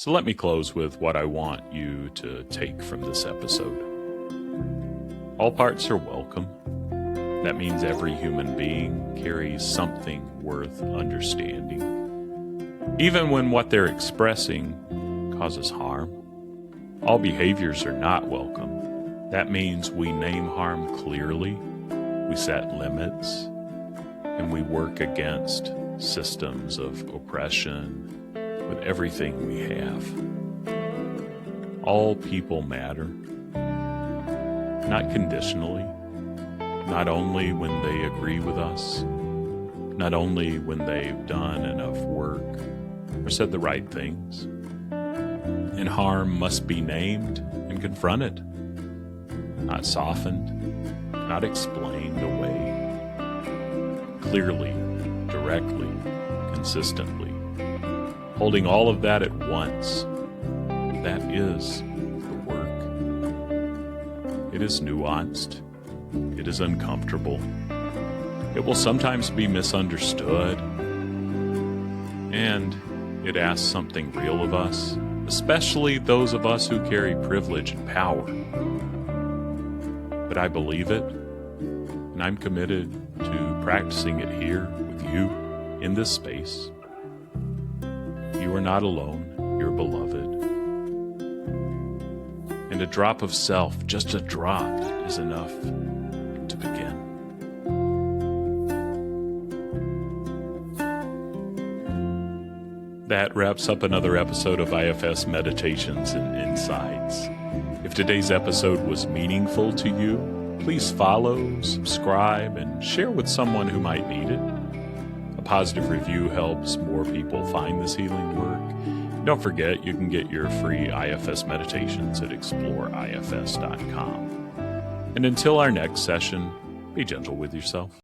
So let me close with what I want you to take from this episode. All parts are welcome. That means every human being carries something worth understanding, even when what they're expressing causes harm. All behaviors are not welcome. That means we name harm clearly, we set limits, and we work against systems of oppression with everything we have. All people matter, not conditionally, not only when they agree with us, not only when they've done enough work or said the right things. And harm must be named and confronted, not softened, not explained away. Clearly, directly, consistently, holding all of that at once. That is the work. It is nuanced. It is uncomfortable. It will sometimes be misunderstood. And it asks something real of us, especially those of us who carry privilege and power. But I believe it, and I'm committed to practicing it here with you in this space. You are not alone, you're beloved. And a drop of self, just a drop, is enough to begin. That wraps up another episode of IFS Meditations and Insights. If today's episode was meaningful to you, please follow, subscribe, and share with someone who might need it. A positive review helps more people find this healing work. Don't forget, you can get your free IFS meditations at exploreifs.com. And until our next session, be gentle with yourself.